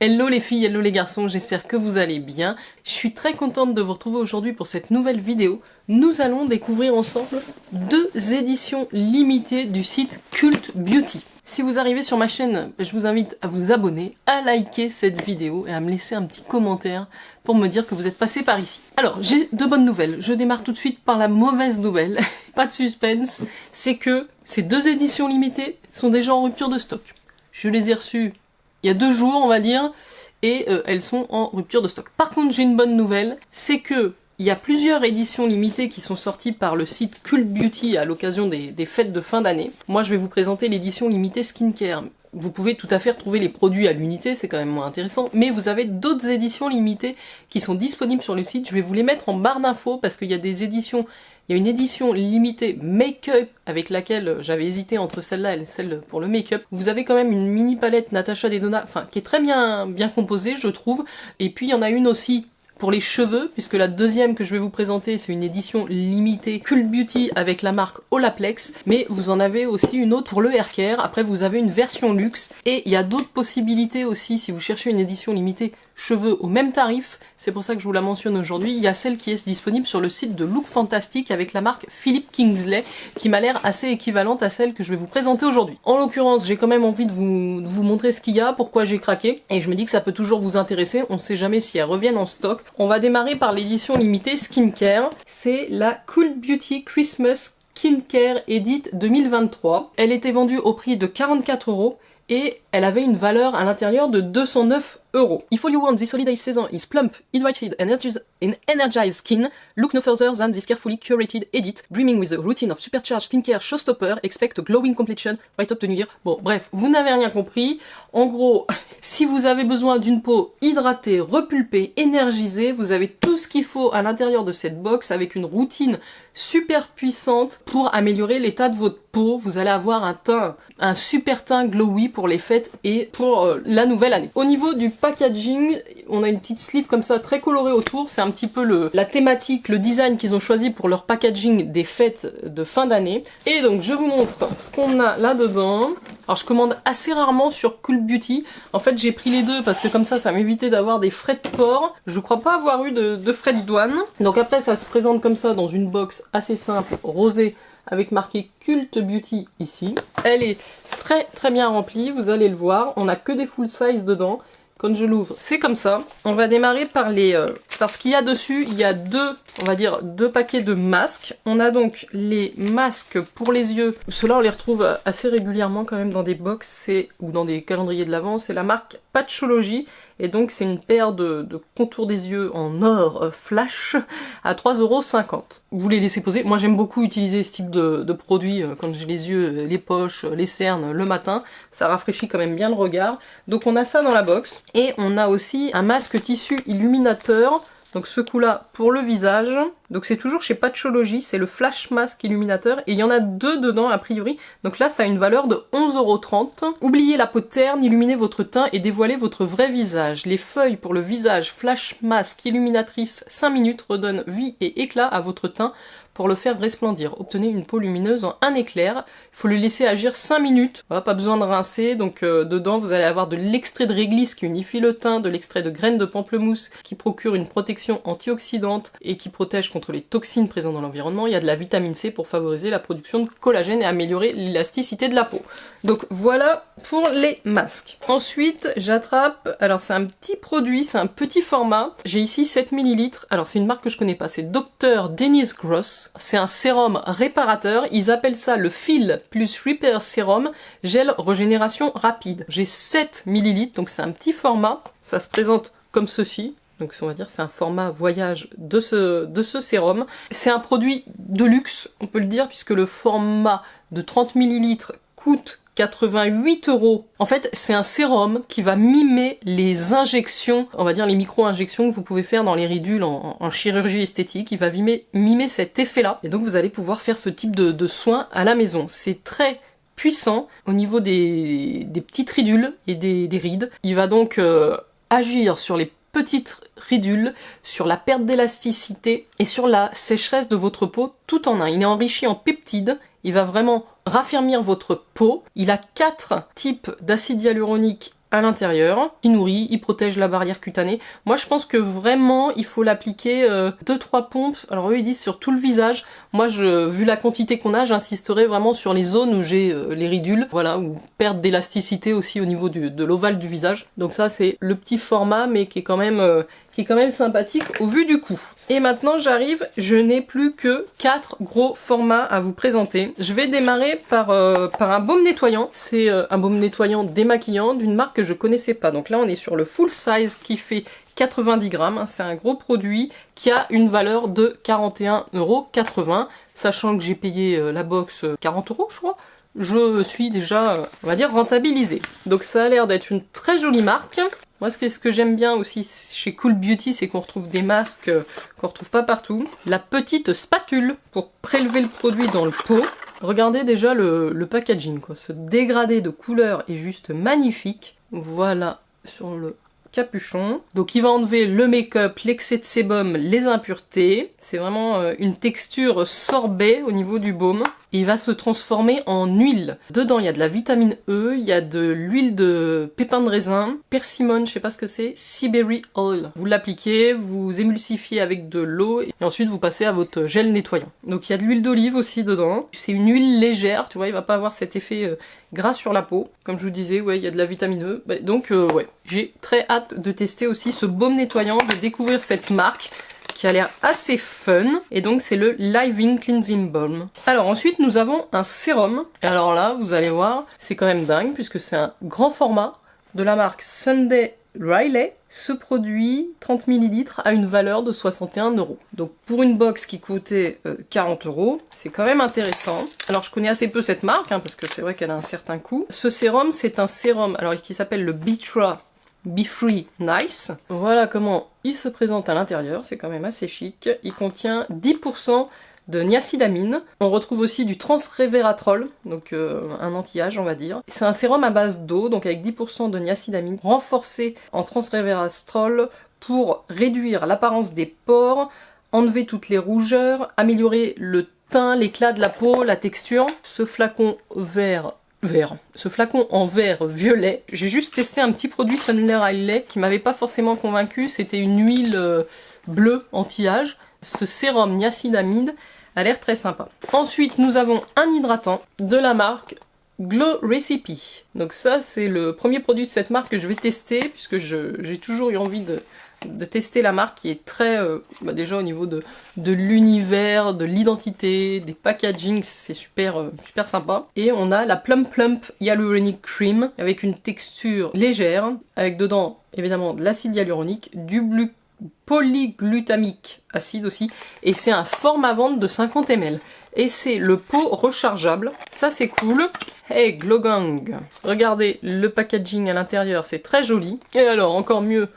Hello les filles, hello les garçons, j'espère que vous allez bien. Je suis très contente de vous retrouver aujourd'hui pour cette nouvelle vidéo. Nous allons découvrir ensemble 2 éditions limitées du site Cult Beauty. Si vous arrivez sur ma chaîne, je vous invite à vous abonner, à liker cette vidéo et à me laisser un petit commentaire pour me dire que vous êtes passé par ici. Alors, j'ai 2 bonnes nouvelles. Je démarre tout de suite par la mauvaise nouvelle. Pas de suspense, c'est que ces 2 éditions limitées sont déjà en rupture de stock. Je les ai reçues il y a 2 jours, on va dire, et elles sont en rupture de stock. Par contre, j'ai une bonne nouvelle, c'est que il y a plusieurs éditions limitées qui sont sorties par le site Cult Beauty à l'occasion des fêtes de fin d'année. Moi, je vais vous présenter l'édition limitée Skincare. Vous pouvez tout à fait retrouver les produits à l'unité, c'est quand même moins intéressant, mais vous avez d'autres éditions limitées qui sont disponibles sur le site. Je vais vous les mettre en barre d'infos parce qu'il y a des éditions. Il y a une édition limitée make-up avec laquelle j'avais hésité entre celle-là et celle pour le make-up. Vous avez quand même une mini palette Natasha Denona, enfin qui est très bien composée, je trouve. Et puis il y en a une aussi pour les cheveux, puisque la deuxième que je vais vous présenter, c'est une édition limitée Cult Beauty avec la marque Olaplex, mais vous en avez aussi une autre pour le hair care. Après, vous avez une version luxe, et il y a d'autres possibilités aussi si vous cherchez une édition limitée cheveux au même tarif. C'est pour ça que je vous la mentionne aujourd'hui. Il y a celle qui est disponible sur le site de Look Fantastic avec la marque Philip Kingsley, qui m'a l'air assez équivalente à celle que je vais vous présenter aujourd'hui. En l'occurrence, j'ai quand même envie de vous montrer ce qu'il y a, pourquoi j'ai craqué, et je me dis que ça peut toujours vous intéresser. On ne sait jamais si elles reviennent en stock. On va démarrer par l'édition limitée Skincare. C'est la Cult Beauty Christmas Skincare Edit 2023. Elle était vendue au prix de 44 € et elle avait une valeur à l'intérieur de 209 €. If all you want this holiday season is plump, hydrated and energized skin, look no further than this carefully curated edit, brimming with a routine of supercharged skincare showstopper, expect a glowing complexion right up to New Year. Bon, bref, vous n'avez rien compris. En gros, si vous avez besoin d'une peau hydratée, repulpée, énergisée, vous avez tout ce qu'il faut à l'intérieur de cette box avec une routine super puissante pour améliorer l'état de votre peau. Vous allez avoir un super teint glowy pour les fêtes et pour la nouvelle année. Au niveau du packaging, on a une petite sleeve comme ça très colorée autour. C'est un petit peu la thématique, le design qu'ils ont choisi pour leur packaging des fêtes de fin d'année. Et donc je vous montre ce qu'on a là-dedans. Alors je commande assez rarement sur Cult Beauty. En fait j'ai pris les deux parce que comme ça m'évitait d'avoir des frais de port. Je crois pas avoir eu de frais de douane. Donc après ça se présente comme ça dans une box assez simple, rosée, avec marqué Cult Beauty ici. Elle est très bien remplie, vous allez le voir. On n'a que des full size dedans. Quand je l'ouvre, c'est comme ça. On va démarrer par ce qu'il y a dessus. Il y a deux paquets de masques. On a donc les masques pour les yeux. Ceux-là, on les retrouve assez régulièrement quand même dans des box ou dans des calendriers de l'Avent. C'est la marque Patchology. Et donc, c'est une paire de contours des yeux en or flash à 3,50 €. Vous les laissez poser. Moi, j'aime beaucoup utiliser ce type de produit quand j'ai les yeux, les poches, les cernes le matin. Ça rafraîchit quand même bien le regard. Donc, on a ça dans la box. Et on a aussi un masque tissu illuminateur. Donc ce coup-là pour le visage. Donc c'est toujours chez Patchology, c'est le Flash Mask Illuminateur. Et il y en a 2 dedans a priori. Donc là ça a une valeur de 11,30 €. Oubliez la peau terne, illuminez votre teint et dévoilez votre vrai visage. Les feuilles pour le visage Flash Mask Illuminatrice 5 minutes redonnent vie et éclat à votre teint pour le faire resplendir. Obtenez une peau lumineuse en un éclair. Il faut le laisser agir 5 minutes. Voilà, pas besoin de rincer. Donc dedans, vous allez avoir de l'extrait de réglisse qui unifie le teint, de l'extrait de graines de pamplemousse qui procure une protection antioxydante et qui protège contre les toxines présentes dans l'environnement. Il y a de la vitamine C pour favoriser la production de collagène et améliorer l'élasticité de la peau. Donc voilà pour les masques. Ensuite, j'attrape, alors c'est un petit produit, c'est un petit format. J'ai ici 7 ml. Alors c'est une marque que je connais pas, c'est Dr. Dennis Gross. C'est un sérum réparateur, ils appellent ça le Feel plus Repair Sérum, gel régénération rapide. J'ai 7 ml, donc c'est un petit format, ça se présente comme ceci. Donc on va dire c'est un format voyage de ce sérum. C'est un produit de luxe, on peut le dire, puisque le format de 30 ml coûte 88 €. En fait, c'est un sérum qui va mimer les injections, on va dire les micro-injections que vous pouvez faire dans les ridules en chirurgie esthétique. Il va mimer cet effet-là. Et donc vous allez pouvoir faire ce type de soins à la maison. C'est très puissant au niveau des petites ridules et des rides. Il va donc agir sur les petites ridules, sur la perte d'élasticité et sur la sécheresse de votre peau tout en un. Il est enrichi en peptides, il va vraiment raffermir votre peau. Il a 4 types d'acide hyaluronique à l'intérieur, qui nourrit, il protège la barrière cutanée. Moi je pense que vraiment il faut l'appliquer 2-3 pompes, alors eux ils disent sur tout le visage, moi vu la quantité qu'on a, j'insisterai vraiment sur les zones où j'ai les ridules, voilà, ou perte d'élasticité aussi au niveau de l'ovale du visage. Donc ça c'est le petit format mais qui est quand même sympathique au vu du coût. Et maintenant j'arrive, je n'ai plus que 4 gros formats à vous présenter. Je vais démarrer par un baume nettoyant. C'est un baume nettoyant démaquillant d'une marque que je connaissais pas. Donc là on est sur le full size qui fait 90 grammes. C'est un gros produit qui a une valeur de 41,80 €. Sachant que j'ai payé la box 40 € je crois. Je suis déjà, on va dire, rentabilisée. Donc ça a l'air d'être une très jolie marque. Moi, ce que j'aime bien aussi chez Cool Beauty, c'est qu'on retrouve des marques qu'on retrouve pas partout. La petite spatule pour prélever le produit dans le pot. Regardez déjà le packaging, quoi. Ce dégradé de couleur est juste magnifique. Voilà, sur le capuchon. Donc il va enlever le make-up, l'excès de sébum, les impuretés. C'est vraiment une texture sorbet au niveau du baume. Et il va se transformer en huile. Dedans, il y a de la vitamine E, il y a de l'huile de pépins de raisin, persimmone, je sais pas ce que c'est, sea berry oil. Vous l'appliquez, vous émulsifiez avec de l'eau et ensuite vous passez à votre gel nettoyant. Donc il y a de l'huile d'olive aussi dedans. C'est une huile légère, tu vois, il va pas avoir cet effet gras sur la peau. Comme je vous disais, ouais, il y a de la vitamine E. Bah, donc ouais, j'ai très hâte de tester aussi ce baume nettoyant, de découvrir cette marque qui a l'air assez fun, et donc c'est le Living Cleansing Balm. Alors ensuite nous avons un sérum, et alors là vous allez voir, c'est quand même dingue puisque c'est un grand format de la marque Sunday Riley. Ce produit, 30 ml, a une valeur de 61 €. Donc pour une box qui coûtait 40 €, c'est quand même intéressant. Alors je connais assez peu cette marque, hein, parce que c'est vrai qu'elle a un certain coût. Ce sérum, c'est un sérum alors qui s'appelle le Bitra Be Free Nice. Voilà comment il se présente à l'intérieur, c'est quand même assez chic. Il contient 10% de niacinamide. On retrouve aussi du transresveratrol, donc un anti-âge on va dire. C'est un sérum à base d'eau, donc avec 10% de niacinamide, renforcé en transresveratrol pour réduire l'apparence des pores, enlever toutes les rougeurs, améliorer le teint, l'éclat de la peau, la texture. Ce flacon ce flacon en verre violet, j'ai juste testé un petit produit Sunday Riley qui m'avait pas forcément convaincu, c'était une huile bleue anti-âge. Ce sérum niacinamide a l'air très sympa. Ensuite nous avons un hydratant de la marque Glow Recipe. Donc ça c'est le premier produit de cette marque que je vais tester puisque j'ai toujours eu envie de tester la marque qui est très, déjà au niveau de l'univers, de l'identité, des packaging, c'est super sympa. Et on a la Plum Plump Hyaluronic Cream avec une texture légère, avec dedans évidemment de l'acide hyaluronique, du polyglutamique acide aussi, et c'est un format vente de 50 ml. Et c'est le pot rechargeable, ça c'est cool. Hey Glow Gang, regardez le packaging à l'intérieur, c'est très joli. Et alors encore mieux,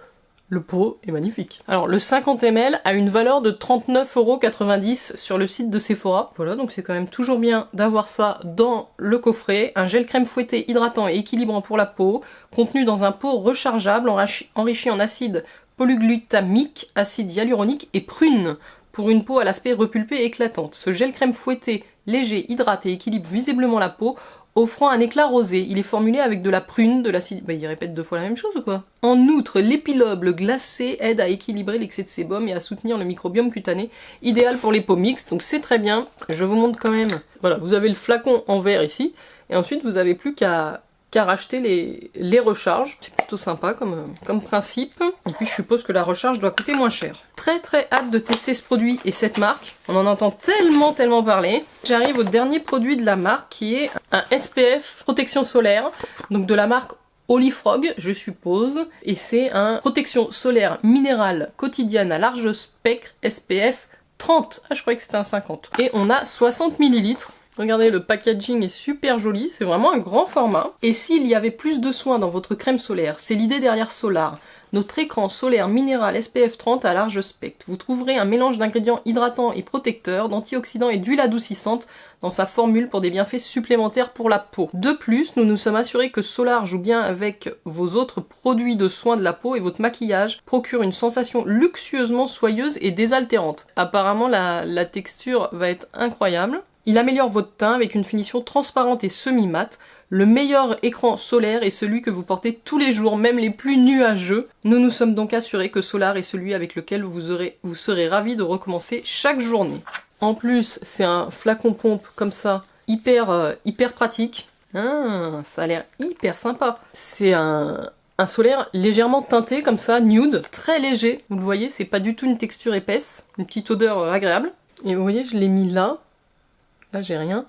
le pot est magnifique. Alors le 50 ml a une valeur de 39,90 € sur le site de Sephora. Voilà, donc c'est quand même toujours bien d'avoir ça dans le coffret. Un gel crème fouetté hydratant et équilibrant pour la peau, contenu dans un pot rechargeable enrichi en acide polyglutamique, acide hyaluronique et prune, pour une peau à l'aspect repulpé et éclatante. Ce gel crème fouetté, léger, hydrate et équilibre visiblement la peau, offrant un éclat rosé. Il est formulé avec de la prune, de l'acide... Bah, il répète 2 fois la même chose ou quoi? En outre, l'épilobe glacé aide à équilibrer l'excès de sébum et à soutenir le microbiome cutané, idéal pour les peaux mixtes, donc c'est très bien. Je vous montre quand même... Voilà, vous avez le flacon en verre ici, et ensuite vous avez plus qu'à racheter les recharges. C'est plutôt sympa comme principe. Et puis je suppose que la recharge doit coûter moins cher. Très hâte de tester ce produit et cette marque. On en entend tellement parler. J'arrive au dernier produit de la marque qui est un SPF protection solaire. Donc de la marque Hollyfrog, je suppose. Et c'est un protection solaire minérale quotidienne à large spectre SPF 30. Ah, je croyais que c'était un 50. Et on a 60 ml. Regardez, le packaging est super joli, c'est vraiment un grand format. Et s'il y avait plus de soin dans votre crème solaire, c'est l'idée derrière Solar, notre écran solaire minéral SPF 30 à large spectre. Vous trouverez un mélange d'ingrédients hydratants et protecteurs, d'antioxydants et d'huile adoucissante dans sa formule pour des bienfaits supplémentaires pour la peau. De plus, nous nous sommes assurés que Solar joue bien avec vos autres produits de soins de la peau et votre maquillage procure une sensation luxueusement soyeuse et désaltérante. Apparemment, la texture va être incroyable. Il améliore votre teint avec une finition transparente et semi-mate. Le meilleur écran solaire est celui que vous portez tous les jours, même les plus nuageux. Nous nous sommes donc assurés que Solar est celui avec lequel vous serez ravis de recommencer chaque journée. En plus, c'est un flacon pompe comme ça, hyper pratique. Ah, ça a l'air hyper sympa. C'est un solaire légèrement teinté comme ça, nude, très léger. Vous le voyez, c'est pas du tout une texture épaisse, une petite odeur agréable. Et vous voyez, je l'ai mis là. Là, j'ai rien.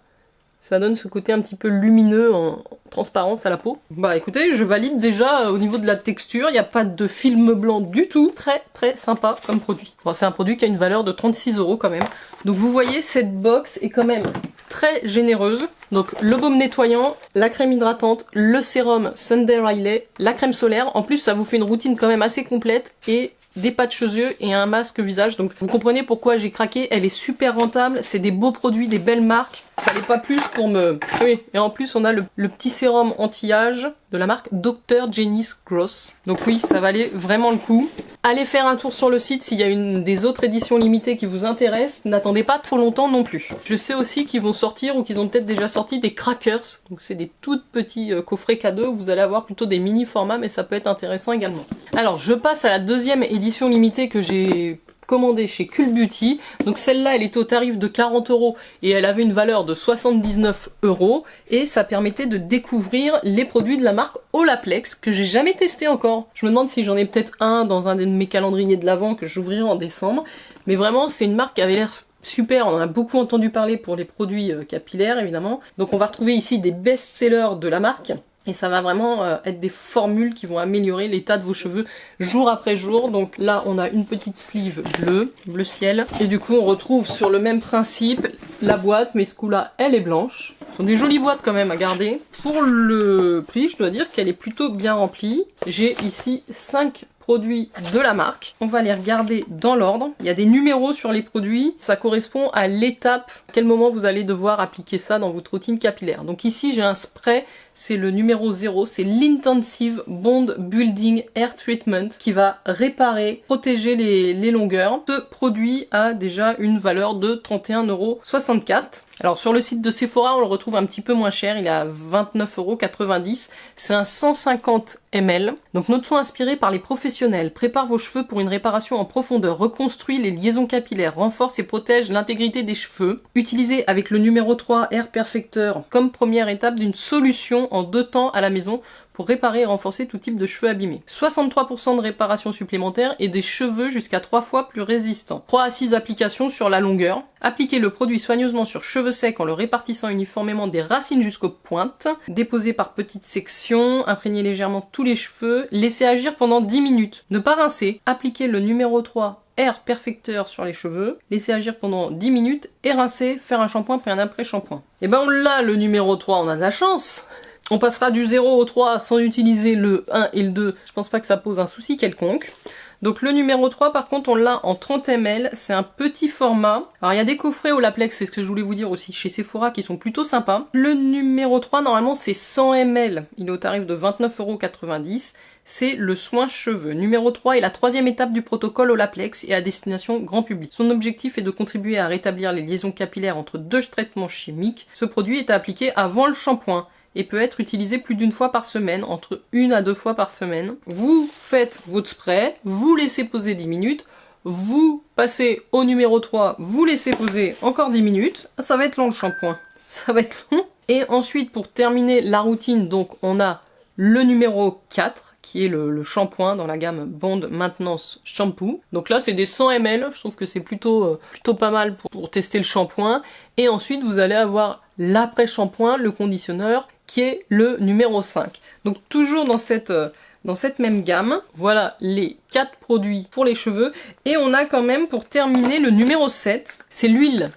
Ça donne ce côté un petit peu lumineux en transparence à la peau. Bah écoutez, je valide déjà au niveau de la texture, il n'y a pas de film blanc du tout. Très sympa comme produit. Bon, c'est un produit qui a une valeur de 36 € quand même. Donc vous voyez, cette box est quand même très généreuse. Donc le baume nettoyant, la crème hydratante, le sérum Sunday Riley, la crème solaire. En plus, ça vous fait une routine quand même assez complète et des patchs aux yeux et un masque visage. Donc vous comprenez pourquoi j'ai craqué, elle est super rentable, c'est des beaux produits, des belles marques. Fallait pas plus pour me... Oui, et en plus on a le petit sérum anti-âge de la marque Dr. Jenny's Gross. Donc oui, ça valait vraiment le coup. Allez faire un tour sur le site s'il y a une des autres éditions limitées qui vous intéressent. N'attendez pas trop longtemps non plus. Je sais aussi qu'ils vont sortir ou qu'ils ont peut-être déjà sorti des crackers. Donc c'est des tout petits coffrets cadeaux où vous allez avoir plutôt des mini formats, mais ça peut être intéressant également. Alors je passe à la deuxième édition limitée que j'ai commandée chez Cult Beauty. Donc celle-là, elle était au tarif de 40 € et elle avait une valeur de 79 € et ça permettait de découvrir les produits de la marque Olaplex que j'ai jamais testé encore. Je me demande si j'en ai peut-être un dans un de mes calendriers de l'Avent que j'ouvrirai en décembre. Mais vraiment, c'est une marque qui avait l'air super, on en a beaucoup entendu parler pour les produits capillaires évidemment. Donc on va retrouver ici des best-sellers de la marque. Et ça va vraiment être des formules qui vont améliorer l'état de vos cheveux jour après jour. Donc là, on a une petite sleeve bleue, bleu ciel. Et du coup, on retrouve sur le même principe la boîte, mais ce coup-là, elle est blanche. Ce sont des jolies boîtes quand même à garder. Pour le prix, je dois dire qu'elle est plutôt bien remplie. J'ai ici 5 produits de la marque. On va les regarder dans l'ordre. Il y a des numéros sur les produits. Ça correspond à l'étape, à quel moment vous allez devoir appliquer ça dans votre routine capillaire. Donc ici, j'ai un spray. C'est le numéro 0, c'est l'Intensive Bond Building Hair Treatment qui va réparer, protéger les longueurs. Ce produit a déjà une valeur de 31,64 €. Alors sur le site de Sephora, on le retrouve un petit peu moins cher, il est à 29,90 €. C'est un 150 ml. Donc notre soin inspiré par les professionnels prépare vos cheveux pour une réparation en profondeur, reconstruit les liaisons capillaires, renforce et protège l'intégrité des cheveux. Utilisé avec le numéro 3 Hair Perfector comme première étape d'une solution en 2 temps à la maison pour réparer et renforcer tout type de cheveux abîmés. 63% de réparation supplémentaire et des cheveux jusqu'à 3 fois plus résistants. 3 à 6 applications sur la longueur. Appliquez le produit soigneusement sur cheveux secs en le répartissant uniformément des racines jusqu'aux pointes. Déposez par petites sections. Imprégnez légèrement tous les cheveux. Laissez agir pendant 10 minutes. Ne pas rincer. Appliquez le numéro 3 Hair Perfector sur les cheveux, laissez agir pendant 10 minutes et rincer, faire un shampoing puis un après-shampoing. Et ben on l'a le numéro 3, on a de la chance. On passera du 0 au 3 sans utiliser le 1 et le 2, je pense pas que ça pose un souci quelconque. Donc le numéro 3 par contre on l'a en 30 ml, c'est un petit format. Alors il y a des coffrets Olaplex, c'est ce que je voulais vous dire aussi chez Sephora qui sont plutôt sympas. Le numéro 3 normalement c'est 100 ml, il est au tarif de 29,90 €. C'est le soin cheveux. Numéro 3 est la 3e étape du protocole Olaplex et à destination grand public. Son objectif est de contribuer à rétablir les liaisons capillaires entre 2 traitements chimiques. Ce produit est appliqué avant le shampoing et peut être utilisé plus d'une fois par semaine, entre 1 à 2 fois par semaine. Vous faites votre spray, vous laissez poser 10 minutes, vous passez au numéro 3, vous laissez poser encore 10 minutes. Ça va être long le shampoing, ça va être long. Et ensuite pour terminer la routine, donc on a le numéro 4 qui est le shampoing dans la gamme Bond Maintenance Shampoo. Donc là c'est des 100 ml, je trouve que c'est plutôt pas mal pour tester le shampoing. Et ensuite vous allez avoir l'après-shampoing, le conditionneur, qui est le numéro 5. Donc toujours dans cette même gamme, voilà les 4 produits pour les cheveux. Et on a quand même pour terminer le numéro 7, c'est l'huile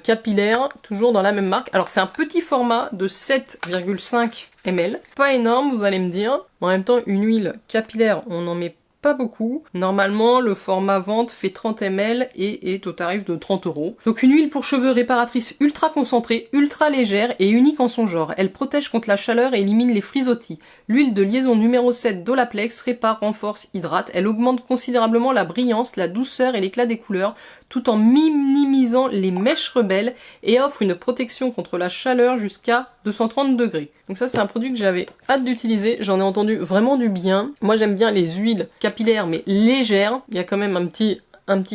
capillaire, toujours dans la même marque. Alors c'est un petit format de 7,5 ml. Pas énorme, vous allez me dire. En même temps, une huile capillaire, on n'en met pas beaucoup. Normalement, le format vente fait 30 ml et est au tarif de 30 €. Donc une huile pour cheveux réparatrice ultra concentrée, ultra légère et unique en son genre. Elle protège contre la chaleur et élimine les frisottis. L'huile de liaison numéro 7 d'Olaplex répare, renforce, hydrate. Elle augmente considérablement la brillance, la douceur et l'éclat des couleurs, tout en minimisant les mèches rebelles et offre une protection contre la chaleur jusqu'à 230 degrés. Donc ça c'est un produit que j'avais hâte d'utiliser, j'en ai entendu vraiment du bien. Moi j'aime bien les huiles capillaires mais légères, il y a quand même un petit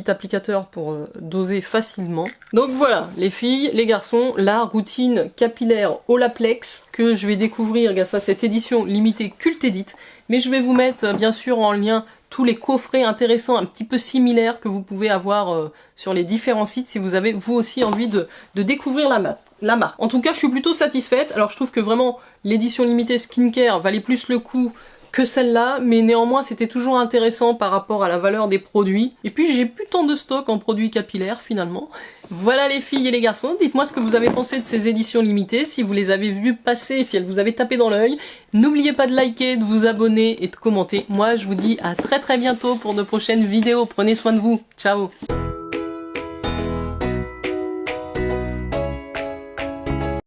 applicateur pour doser facilement. Donc voilà, les filles, les garçons, la routine capillaire Olaplex que je vais découvrir grâce à cette édition limitée Cult Edit. Mais je vais vous mettre bien sûr en lien tous les coffrets intéressants un petit peu similaires que vous pouvez avoir sur les différents sites si vous avez vous aussi envie de découvrir la marque. En tout cas, je suis plutôt satisfaite. Alors je trouve que vraiment l'édition limitée skincare valait plus le coup que celle-là, mais néanmoins c'était toujours intéressant par rapport à la valeur des produits. Et puis j'ai plus tant de stock en produits capillaires finalement. Voilà les filles et les garçons, dites-moi ce que vous avez pensé de ces éditions limitées, si vous les avez vues passer, si elles vous avaient tapé dans l'œil. N'oubliez pas de liker, de vous abonner et de commenter. Moi je vous dis à très bientôt pour de prochaines vidéos. Prenez soin de vous, ciao.